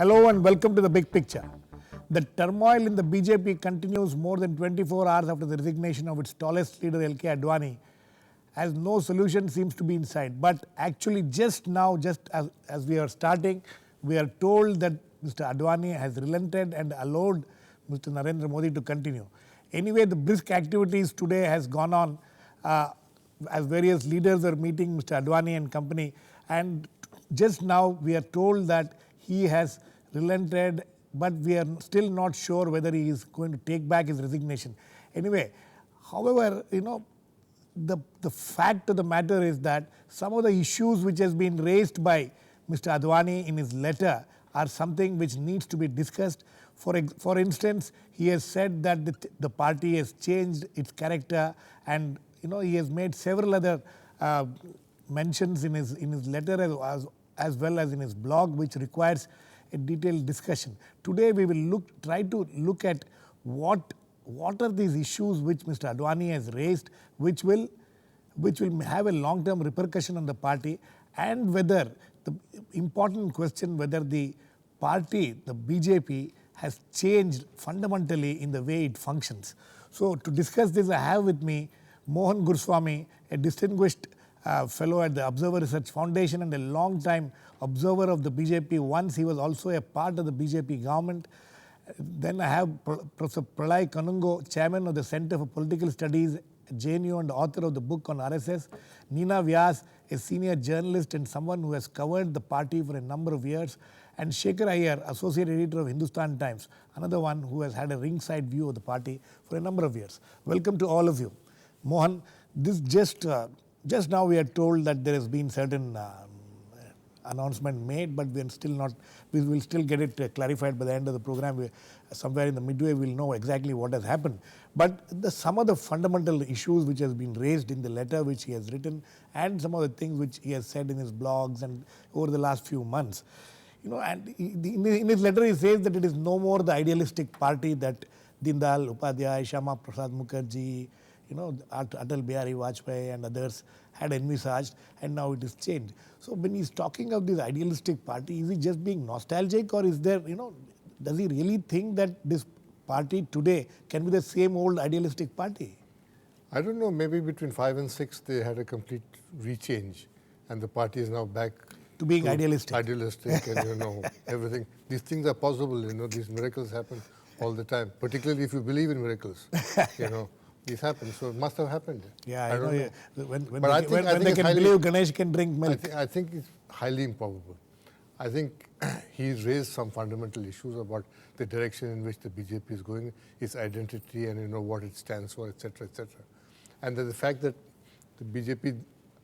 Hello and welcome to the big picture. The turmoil in the BJP continues more than 24 hours after the resignation of its tallest leader LK Advani, as no solution seems to be in sight. But actually just now, just as we are starting, we are told that Mr. Advani has relented and allowed Mr. Narendra Modi to continue. Anyway, the brisk activities today has gone on as various leaders are meeting Mr. Advani and company, and just now we are told that he has relented, but we are still not sure whether he is going to take back his resignation. Anyway, however, the fact of the matter is that some of the issues which has been raised by Mr. Advani in his letter are something which needs to be discussed. For instance, he has said that the party has changed its character, and he has made several other mentions in his letter as well as in his blog, which requires a detailed discussion. Today we will try to look at what are these issues which Mr. Advani has raised, which will have a long-term repercussion on the party, and whether the important question whether the party, the BJP, has changed fundamentally in the way it functions. So to discuss this, I have with me Mohan Guruswamy, a distinguished fellow at the Observer Research Foundation and a long-time observer of the BJP. Once he was also a part of the BJP government. Then I have Professor Pralay Kanungo, chairman of the Center for Political Studies, JNU, and author of the book on RSS. Neena, Vyas, a senior journalist and someone who has covered the party for a number of years. And Shekhar, Iyer, associate editor of Hindustan Times, another one who has had a ringside view of the party for a number of years. Welcome to all of you. Mohan, this just now we are told that there has been certain announcement made, but we will still get it clarified by the end of the program. Somewhere in the midway we will know exactly what has happened. But some of the fundamental issues which has been raised in the letter which he has written, and some of the things which he has said in his blogs and over the last few months. And in his letter he says that it is no more the idealistic party that Dindal Upadhyay, Shama Prasad Mukherjee, Atal Bihari Vajpayee and others had envisaged, and now it is changed. So when he's talking of this idealistic party, is he just being nostalgic, or is there, does he really think that this party today can be the same old idealistic party? I don't know, maybe between 5 and 6 they had a complete rechange, and the party is now back to being idealistic. Idealistic and everything. These things are possible, these miracles happen all the time, particularly if you believe in miracles, These happen, so it must have happened. Yeah, I know. When they can believe Ganesh can drink milk. I think it's highly improbable. I think he's raised some fundamental issues about the direction in which the BJP is going, its identity and what it stands for, etc., etc. And the fact that the BJP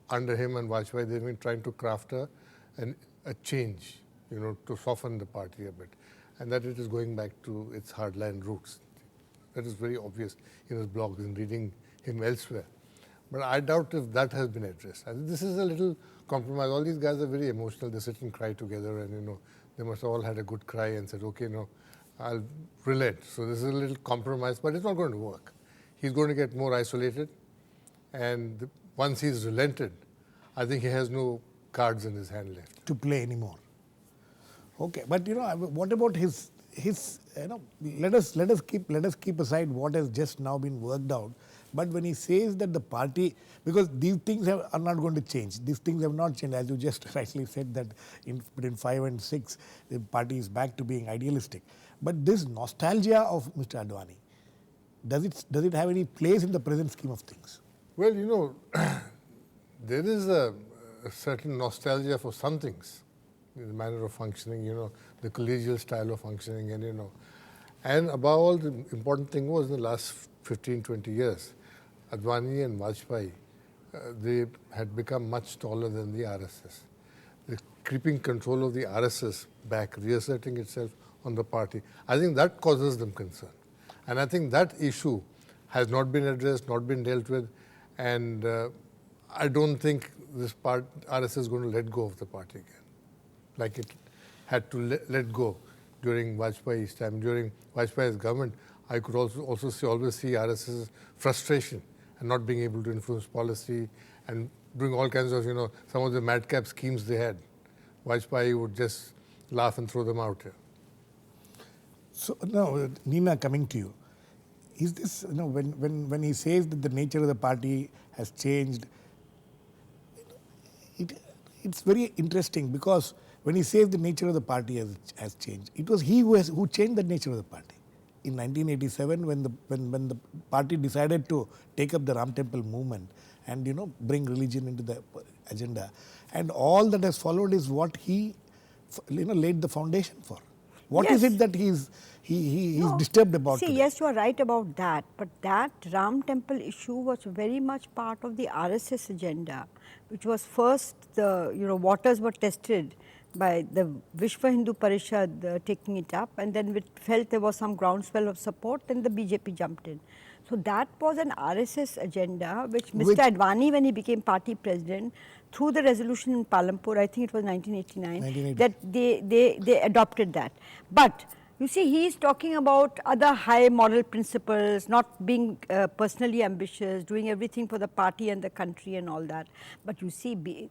under him and Vajpayee, they've been trying to craft a change, to soften the party a bit, and that it is going back to its hardline roots. That is very obvious in his blogs and reading him elsewhere. But I doubt if that has been addressed. I think this is a little compromise. All these guys are very emotional. They sit and cry together, and they must have all had a good cry and said, okay, I'll relent. So this is a little compromise, but it's not going to work. He's going to get more isolated, and once he's relented, I think he has no cards in his hand left to play anymore. Okay, but what about his let us keep aside what has just now been worked out. But when he says that the party, because these things are not going to change. These things have not changed, as you just rightly said that between 5 and 6, the party is back to being idealistic. But this nostalgia of Mr. Advani, does it have any place in the present scheme of things? Well, there is a certain nostalgia for some things. The manner of functioning, the collegial style of functioning, and above all, the important thing was in the last 15, 20 years, Advani and Vajpayee, they had become much taller than the RSS. The creeping control of the RSS back, reasserting itself on the party, I think that causes them concern. And I think that issue has not been addressed, not been dealt with, and I don't think this RSS is going to let go of the party again, like it had to let go during Vajpayee's time. During Vajpayee's government, I could always see RSS's frustration and not being able to influence policy and doing all kinds of, some of the madcap schemes they had. Vajpayee would just laugh and throw them out here. So now, Neena, coming to you, is this, when he says that the nature of the party has changed, it's very interesting because when he says the nature of the party has changed, it was he who changed the nature of the party. In 1987, when the party decided to take up the Ram Temple movement and bring religion into the agenda, and all that has followed is what he laid the foundation for. What is Yes. it that he's No. disturbed about See, today? yes, you are right about that. But that Ram Temple issue was very much part of the RSS agenda, which was first the waters were tested by the Vishwa Hindu Parishad taking it up, and then we felt there was some groundswell of support, and the BJP jumped in. So that was an RSS agenda, which Mr. Advani, when he became party president, through the resolution in Palampur, I think it was 1989, that they adopted that. But you see, he is talking about other high moral principles, not being personally ambitious, doing everything for the party and the country and all that. But you see,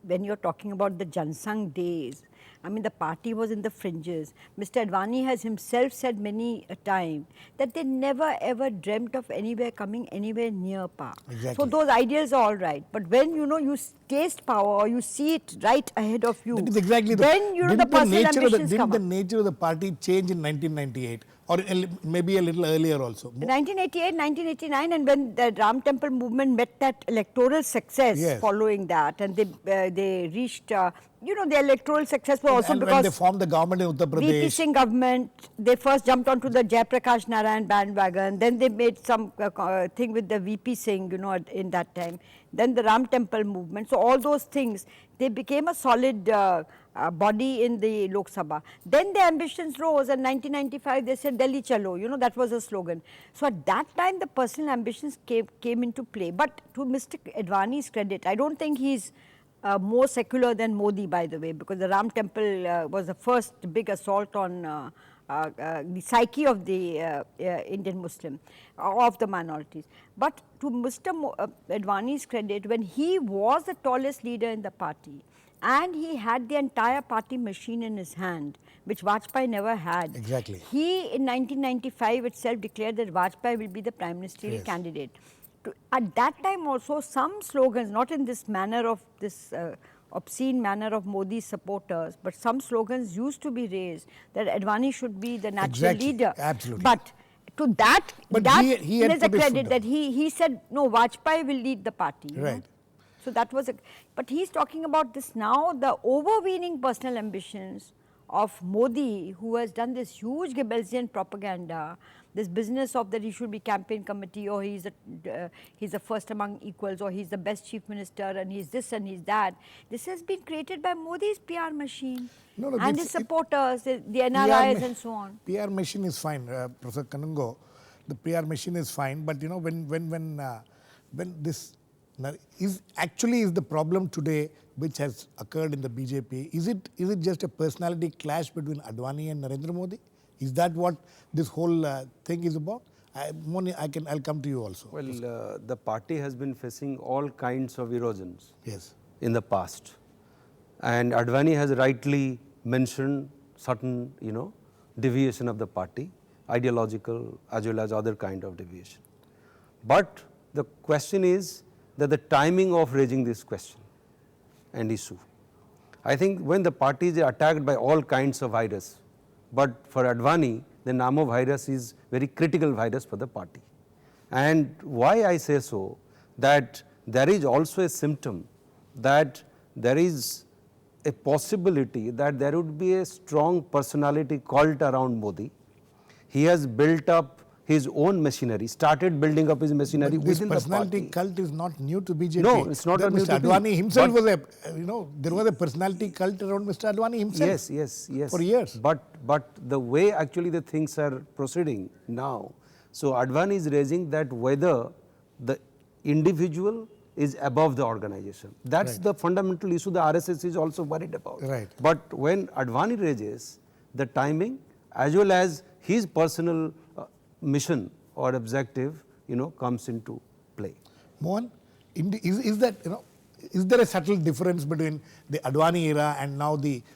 when you're talking about the Jansang days, I mean, the party was in the fringes. Mr. Advani has himself said many a time that they never ever dreamt of coming anywhere near power. Exactly. So those ideas are all right. But when you taste power or you see it right ahead of you, That is exactly then the personal ambitions come Didn't the up. nature of the party change in 1998 or maybe a little earlier also? 1988, 1989, and when the Ram Temple movement met that electoral success Yes. following that, and they reached, the electoral success was also And when because they formed the government in Uttar VP Pradesh, Singh government, they first jumped onto the Jayaprakash Narayan bandwagon, then they made some thing with the VP Singh, in that time, then the Ram Temple movement. So all those things, they became a solid body in the Lok Sabha. Then the ambitions rose, and 1995 they said Delhi Chalo, that was a slogan. So at that time the personal ambitions came into play. But to Mr. Advani's credit, I don't think he's more secular than Modi, by the way, because the Ram Temple was the first big assault on the psyche of the Indian Muslim, of the minorities. But to Mr. Advani's credit, when he was the tallest leader in the party, and he had the entire party machine in his hand, which Vajpayee never had. Exactly. He, in 1995 itself, declared that Vajpayee will be the prime ministerial Yes. candidate. At that time also, some slogans, not in this manner of this obscene manner of Modi's supporters, but some slogans used to be raised that Advani should be the natural Exactly. leader. Absolutely. But to that, But that he had is a put his foot credit that down. he said, no, Vajpayee will lead the party. you know. Right. So that was but he's talking about this now, the overweening personal ambitions of Modi, who has done this huge Goebbelsian propaganda, this business of that he should be campaign committee, or he's the first among equals, or he's the best chief minister, and he's this and he's that. This has been created by Modi's PR machine No, and it's- his supporters, the NRIs ma- and so on. PR machine is fine, Professor Kanungo. The PR machine is fine, but when this is the problem today, which has occurred in the BJP, is it just a personality clash between Advani and Narendra Modi? Is that what this whole thing is about? Moni, I'll come to you also. Well, the party has been facing all kinds of erosions Yes. in the past, and Advani has rightly mentioned certain, deviation of the party, ideological as well as other kind of deviation. But the question is that the timing of raising this question and issue. I think when the party is attacked by all kinds of virus, but for Advani, the Namo virus is very critical virus for the party. And why I say so, that there is also a symptom that there is a possibility that there would be a strong personality cult around Modi. He has built up his own machinery, started building up his machinery But this within the personality party. cult is not new to BJP. No, it's not That new Mr. to be. Advani himself But- was there was a personality cult around Mr. Advani himself. Yes. For years. But the way actually the things are proceeding now, so Advani is raising that whether the individual is above the organization. That's Right. the fundamental issue the RSS is also worried about. Right. But when Advani raises, the timing as well as his personal mission or objective, comes into play. Mohan, is that is there a subtle difference between the Advani era and now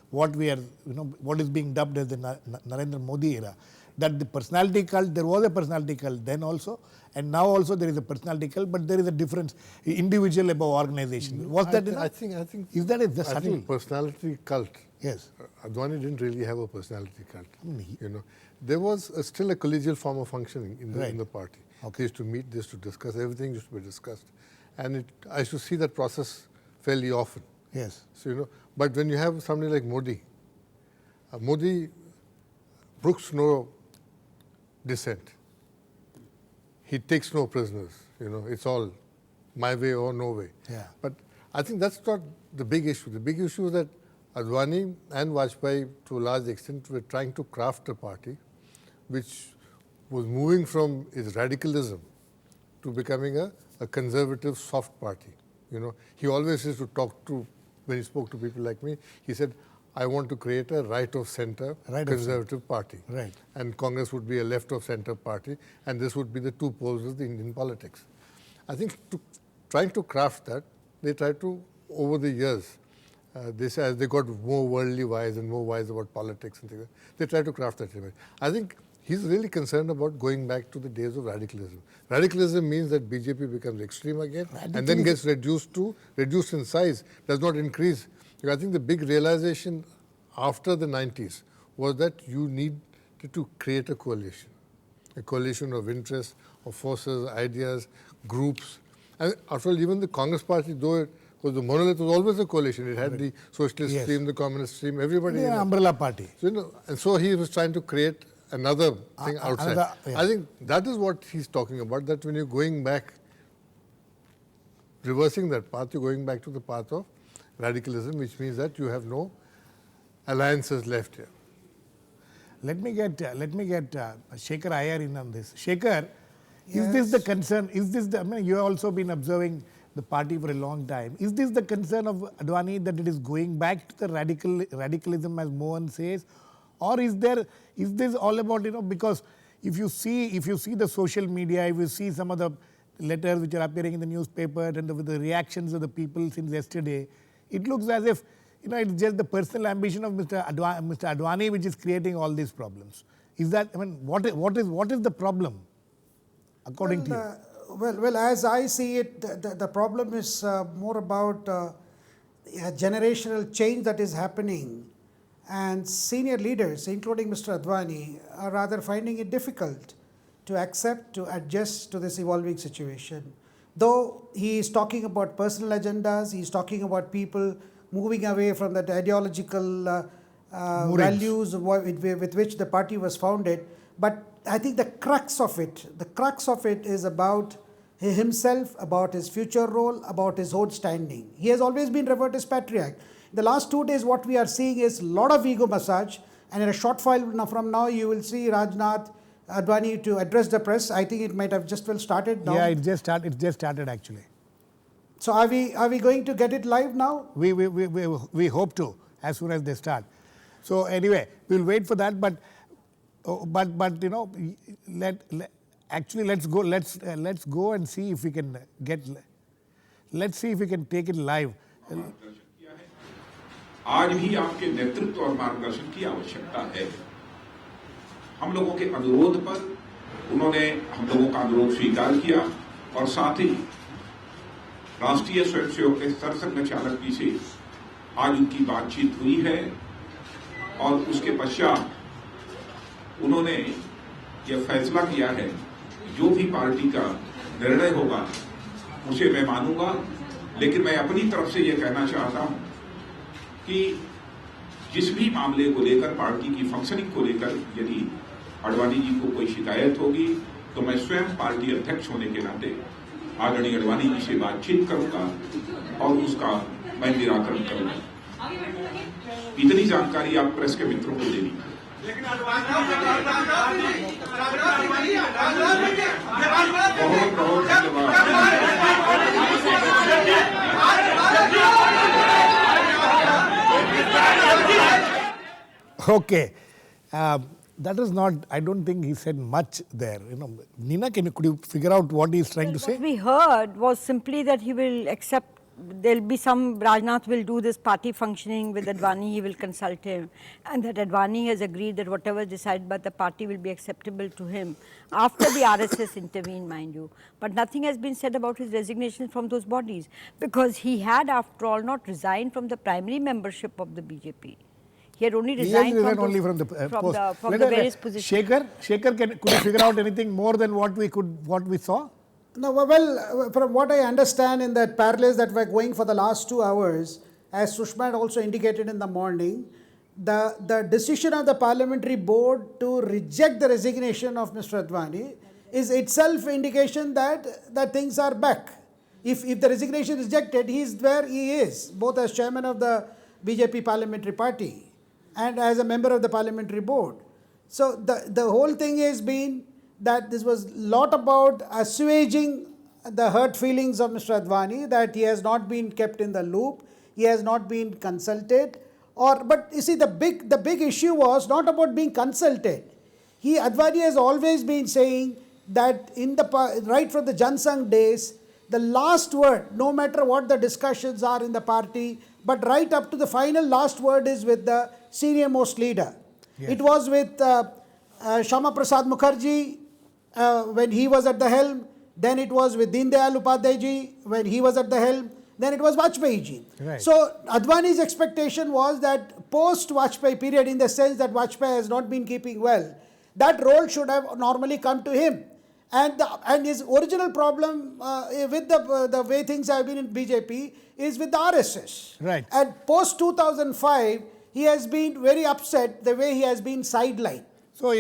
what is being dubbed as the Narendra Modi era? that the personality cult, there was a personality cult then also, and now also there is a personality cult, but there is a difference, individual above organization. Was that enough? I think Is that a I subtle? think personality cult. Yes. Advani didn't really have a personality cult. There was still a collegial form of functioning in the party. They used to meet, they used to discuss, everything used to be discussed, and I used to see that process fairly often. Yes. So but when you have somebody like Modi, Modi brooks no dissent. He takes no prisoners. It's all my way or no way. Yeah. But I think that's not the big issue. The big issue is that Advani and Vajpayee, to a large extent, were trying to craft a party which was moving from its radicalism to becoming a conservative, soft party. He always used to talk to, when he spoke to people like me, he said, I want to create a right-of-center conservative party. Right. And Congress would be a left-of-center party, and this would be the two poles of the Indian politics. I think trying to craft that, they tried to, over the years, as they got more worldly wise and more wise about politics and things, they tried to craft that image. I think he's really concerned about going back to the days of radicalism. Radicalism means that BJP becomes extreme again and then gets reduced in size, does not increase. I think the big realization after the 90s was that you need to create a coalition of interests, of forces, ideas, groups. And after all, even the Congress party, though it was the monolith, was always a coalition. It had the socialist stream, the communist stream, everybody. Yeah, umbrella party. So, and so he was trying to create another thing outside. I think that is what he's talking about, that when you're going back, reversing that path, you're going back to the path of radicalism, which means that you have no alliances left here. Let me get Shekhar Iyer in on this. Shekhar, is this the concern? You have also been observing the party for a long time. Is this the concern of Advani, that it is going back to the radicalism, as Mohan says, or is this all about, because if you see the social media, if you see some of the letters which are appearing in the newspaper and the reactions of the people since yesterday, it looks as if it's just the personal ambition of Mr. Advani which is creating all these problems. Is that, what is the problem according to you? Well, as I see it, the problem is more about a generational change that is happening, and senior leaders, including Mr. Advani, are rather finding it difficult to accept, to adjust to this evolving situation. Though he is talking about personal agendas, he is talking about people moving away from that ideological values with which the party was founded. But I think the crux of it is about himself, about his future role, about his own standing. He has always been revered as patriarch. The last 2 days, what we are seeing is a lot of ego massage, and in a short while from now, you will see Rajnath, Advani to address the press. I think it might have just started now. Yeah, it just started actually. So are we going to get it live now? We hope to, as soon as they start. So anyway, we'll wait for that. But let's go and see if we can let's see if we can take it live. आज भी आपके नेतृत्व और मार्गदर्शन की आवश्यकता है। हम लोगों के अनुरोध पर उन्होंने हम लोगों का अनुरोध स्वीकार किया और साथ ही राष्ट्रीय स्वयंसेवक के सरसंघ चालक जी से आज उनकी बातचीत हुई है और उसके पश्चात उन्होंने यह फैसला किया है जो भी पार्टी का निर्णय होगा उसे मैं मानूंगा, लेकिन मैं अपनी तरफ से यह कहना चाहता हूं कि जिस भी मामले को लेकर, पार्टी की फंक्शनिंग को लेकर यदि अडवाणी जी को कोई शिकायत होगी तो मैं स्वयं पार्टी अध्यक्ष होने के नाते आदरणीय अडवाणी जी से बातचीत करूंगा और उसका मैं निराकरण करूंगा। इतनी जानकारी आप प्रेस के मित्रों को देनी है। बहुत बहुत Okay, that is not. I don't think he said much there. Neena, could you figure out what he is trying to say? What we heard was simply that he will accept there'll be some, Rajnath will do this party functioning with Advani, he will consult him, and that Advani has agreed that whatever is decided by the party will be acceptable to him after the RSS intervened, mind you. But nothing has been said about his resignation from those bodies, because he had, after all, not resigned from the primary membership of the BJP. He had only resigned from, only from the post. From the various positions. Shekhar, could you figure out anything more than what we saw? No, well, from what I understand in that parallels that were going for the last 2 hours, as Sushma had also indicated in the morning, the decision of the parliamentary board to reject the resignation of Mr. Advani is itself indication that things are back. If the resignation is rejected, he is where he is, both as chairman of the BJP parliamentary party and as a member of the parliamentary board. So the whole thing has been that this was a lot about assuaging the hurt feelings of Mr. Advani, that he has not been kept in the loop, he has not been consulted. But you see, the big issue was not about being consulted. Advani has always been saying that right from the Jansangh days, the last word, no matter what the discussions are in the party, but right up to the final last word is with the senior most leader. Yes. It was with Shama Prasad Mukherjee when he was at the helm, then it was with Deen Dayal Upadhyay ji when he was at the helm, then it was Vajpayee ji. Right. So Advani's expectation was that post Vajpayee period, in the sense that Vajpayee has not been keeping well, that role should have normally come to him. And his original problem with the way things have been in BJP is with the RSS. Right. And post 2005, he has been very upset the way he has been sidelined. So,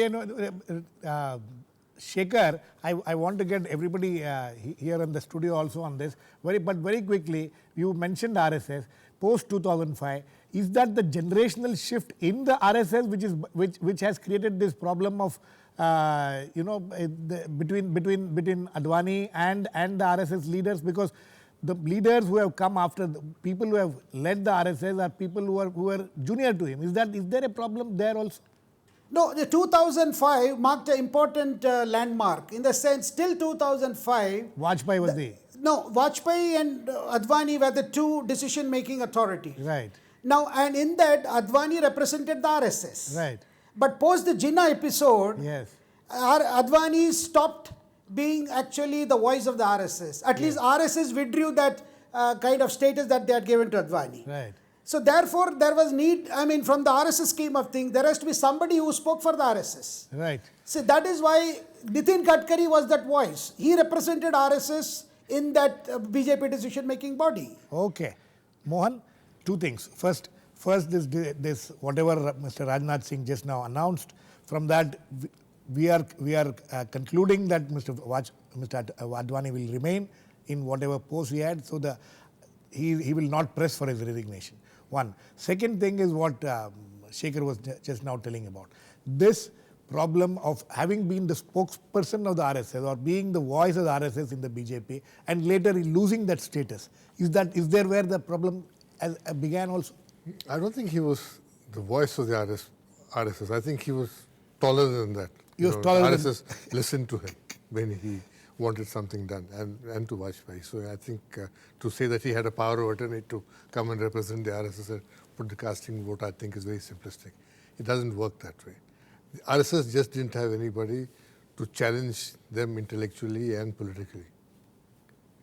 Shekhar, I want to get everybody here in the studio also on this. But very quickly, you mentioned RSS post 2005. Is that the generational shift in the RSS which has created this problem of between Advani and the RSS leaders? Because the leaders who have come after, the people who have led the RSS are people who are junior to him. Is there a problem there also? No, the 2005 marked an important landmark, in the sense till 2005. Vajpayee was the... No, Vajpayee and Advani were the two decision-making authorities. Right. Now, and in that, Advani represented the RSS. Right. But post the Jinnah episode, yes, Advani stopped being actually the voice of the RSS. At least RSS withdrew that kind of status that they had given to Advani. Right. So therefore, there was need, from the RSS scheme of things, there has to be somebody who spoke for the RSS. Right. So that is why Nitin Gadkari was that voice. He represented RSS in that BJP decision-making body. Okay. Mohan, two things. First this whatever Mr. Rajnath Singh just now announced, from that we are concluding that Mr. Advani will remain in whatever post he had, so he will not press for his resignation. One. Second thing is what Shekhar was just now telling about. This problem of having been the spokesperson of the RSS or being the voice of the RSS in the BJP and later losing that status. Is there where the problem began also? I don't think he was the voice of the RSS. I think he was taller than that. He was taller than RSS listened to him when he wanted something done, and to Vajpayee. So I think to say that he had a power of attorney to come and represent the RSS and put the casting vote, I think is very simplistic. It doesn't work that way. The RSS just didn't have anybody to challenge them intellectually and politically.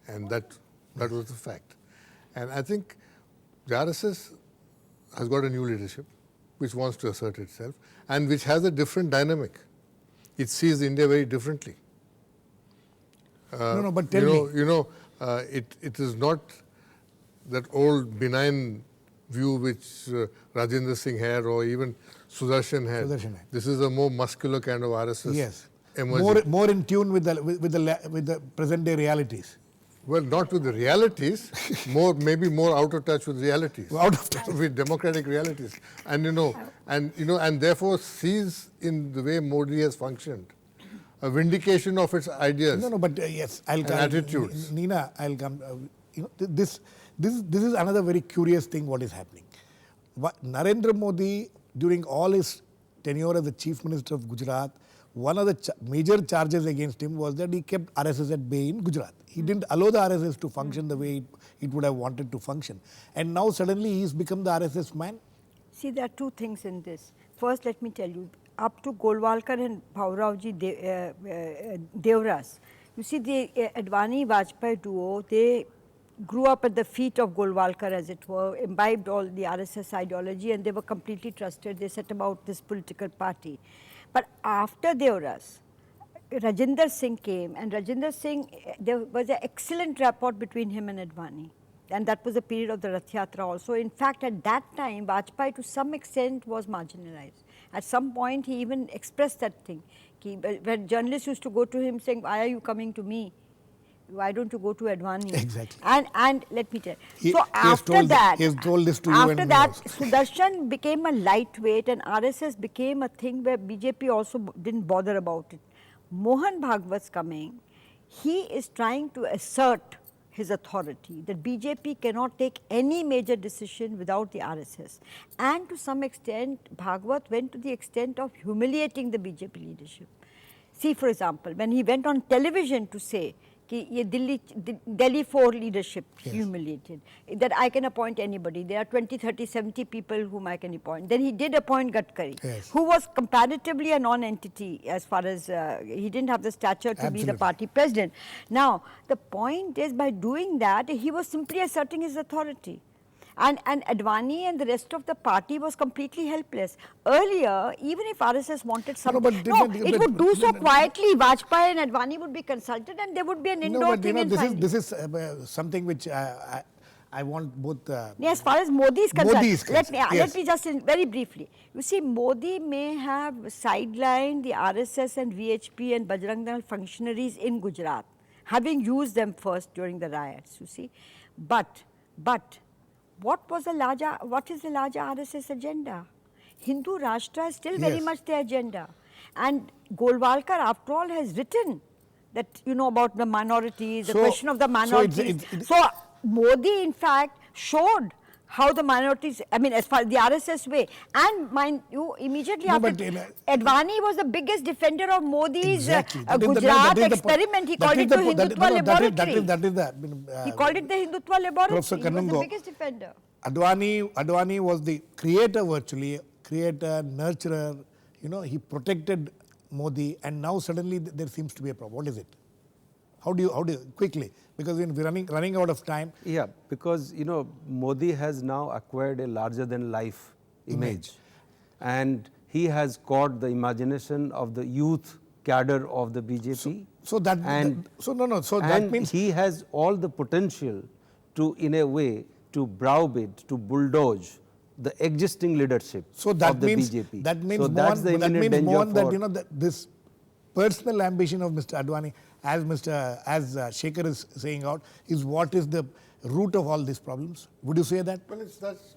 And that was the fact. And I think the RSS has got a new leadership which wants to assert itself and which has a different dynamic. It sees India very differently. But tell me. It is not that old benign view which Rajendra Singh had or even Sudarshan had. This is a more muscular kind of RSS. Yes. Emerging. More in tune with the present day realities. Well, not with the realities, maybe more out of touch with realities. Out of touch with democratic realities. And therefore sees in the way Modi has functioned a vindication of its ideas. But yes, I'll come. Attitudes. Neena, I'll come. This is another very curious thing what is happening. Narendra Modi, during all his tenure as the Chief Minister of Gujarat, one of the major charges against him was that he kept RSS at bay in Gujarat. He didn't allow the RSS to function the way it would have wanted to function. And now suddenly he's become the RSS man. See, there are two things in this. First, let me tell you, up to Golwalkar and Bhauraoji Devras, you see, the Advani-Vajpayee duo, they grew up at the feet of Golwalkar, as it were, imbibed all the RSS ideology, and they were completely trusted. They set about this political party. But after Devras, Rajinder Singh came, and Rajinder Singh, there was an excellent rapport between him and Advani. And that was the period of the Rath Yatra also. In fact, at that time, Vajpayee to some extent was marginalized. At some point, he even expressed that thing. When journalists used to go to him saying, why are you coming to me? Why don't you go to Advani? Exactly. And let me tell you. So after that, he has told this to you after and that, me also. Sudarshan became a lightweight, and RSS became a thing where BJP also didn't bother about it. Mohan Bhagwat's coming, he is trying to assert his authority, that BJP cannot take any major decision without the RSS. And to some extent, Bhagwat went to the extent of humiliating the BJP leadership. See, for example, when he went on television to say, कि ये Delhi 4 leadership humiliated, that I can appoint anybody. There are 20, 30, 70 people whom I can appoint. Then he did appoint Gadkari, who was comparatively a non-entity as far as he didn't have the stature to be the party president. Now, the point is, by doing that, he was simply asserting his authority. And Advani and the rest of the party was completely helpless. Earlier, even if RSS wanted something, it would do so quietly. Vajpayee and Advani would be consulted, and there would be an indoor thing. This is something which I want both. As far as Modi is concerned, let me just very briefly. You see, Modi may have sidelined the RSS and VHP and Bajrang Dal functionaries in Gujarat, having used them first during the riots. You see, but what is the larger RSS agenda? Hindu Rashtra is still very much the agenda. And Golwalkar, after all, has written that, about the minorities, the question of the minorities. So Modi, in fact, showed how the minorities, as far as the RSS way. And mind you, immediately after, Advani was the biggest defender of Modi's Gujarat experiment. He called it the Hindutva laboratory. He called it the Hindutva laboratory. Professor Kanungo, he was the biggest defender. Advani was the creator, virtually, nurturer. He protected Modi, and now suddenly there seems to be a problem. What is it? How do you quickly, because we're running out of time. Yeah, because Modi has now acquired a larger than life image, and he has caught the imagination of the youth cadre of the BJP. That means he has all the potential to, in a way, to browbeat, to bulldoze the existing leadership of the BJP. That means so that's the imminent danger Mohan, that this personal ambition of Mr. Advani, as Shekhar is saying out, is what is the root of all these problems. Would you say that? Well, that's it's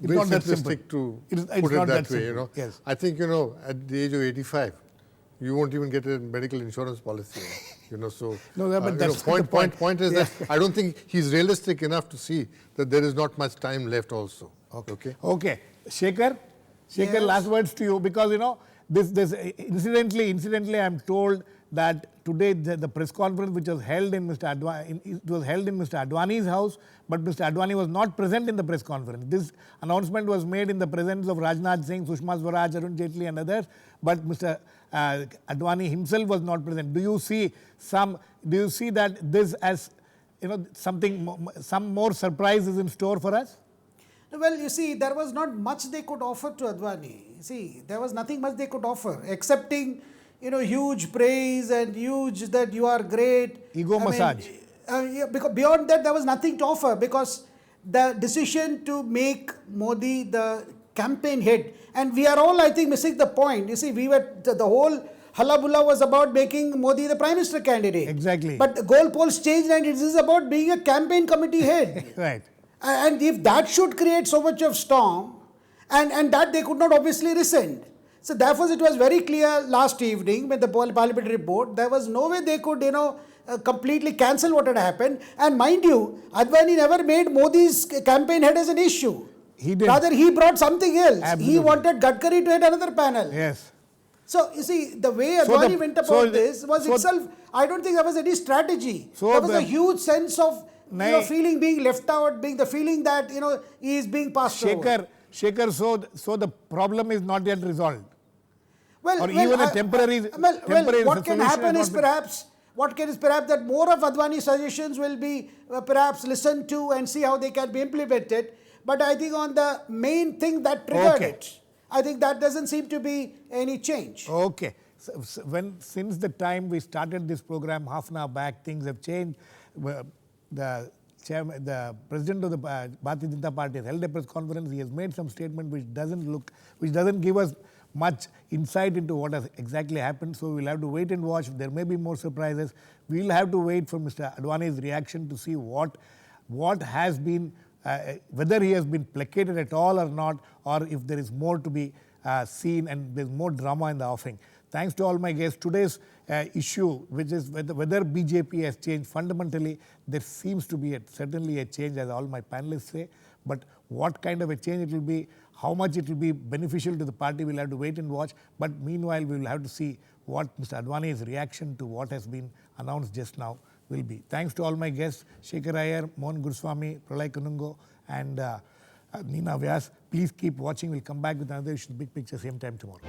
very not that simple. simplistic to It's put not it that that way. simple. Yes. I think at the age of 85, you won't even get a medical insurance policy. So but that's point is that I don't think he's realistic enough to see that there is not much time left. Also. Okay. Shekhar, last words to you, because this incidentally, I'm told that today the press conference which was held in Mr. Advani's house, but Mr. Advani was not present in the press conference. This announcement was made in the presence of Rajnath Singh, Sushma Swaraj, Arun Jaitley and others, but Mr. Advani himself was not present. Do you see that this as some more surprises in store for us? Well, you see, there was not much they could offer to Advani. See, there was nothing much they could offer, excepting, huge praise and huge that you are great. Ego massage. Because beyond that, there was nothing to offer, because the decision to make Modi the campaign head, and we are all, I think, missing the point. You see, the whole hullabulla was about making Modi the Prime Minister candidate. Exactly. But the goalposts changed, and it is about being a campaign committee head. Right. And if that should create so much of storm, and that they could not obviously rescind. So therefore, it was very clear last evening with the parliamentary board, there was no way they could, completely cancel what had happened. And mind you, Advani never made Modi's campaign head as an issue. He did. Rather, he brought something else. Absolutely. He wanted Gadkari to head another panel. Yes. So you see, the way So Advani the- went so about the- this was so- itself, I don't think there was any strategy. So there was a the- huge sense of feeling being left out, being the feeling that he is being passed over. Shekhar, so the problem is not yet resolved. Well, or even a temporary what can solution happen has is not been- perhaps that more of Advani's suggestions will be perhaps listened to and see how they can be implemented. But I think on the main thing that triggered Okay. it, I think that doesn't seem to be any change. Okay. Since the time we started this program half an hour back, things have changed. The president of the Bharatiya Janata Party has held a press conference. He has made some statement which doesn't give us much insight into what has exactly happened. So we'll have to wait and watch. There may be more surprises. We'll have to wait for Mr. Advani's reaction to see what has been, whether he has been placated at all or not, or if there is more to be seen and there's more drama in the offing. Thanks to all my guests. Today's issue, which is whether BJP has changed fundamentally, there seems to be certainly a change, as all my panelists say. But what kind of a change it will be, how much it will be beneficial to the party, we'll have to wait and watch. But meanwhile, we will have to see what Mr. Advani's reaction to what has been announced just now will be. Thanks to all my guests, Shekhar, Iyer, Mohan, Guruswamy, Pralay, Kanungo, and Neena, Vyas. Please keep watching. We'll come back with another issue, Big Picture, same time tomorrow.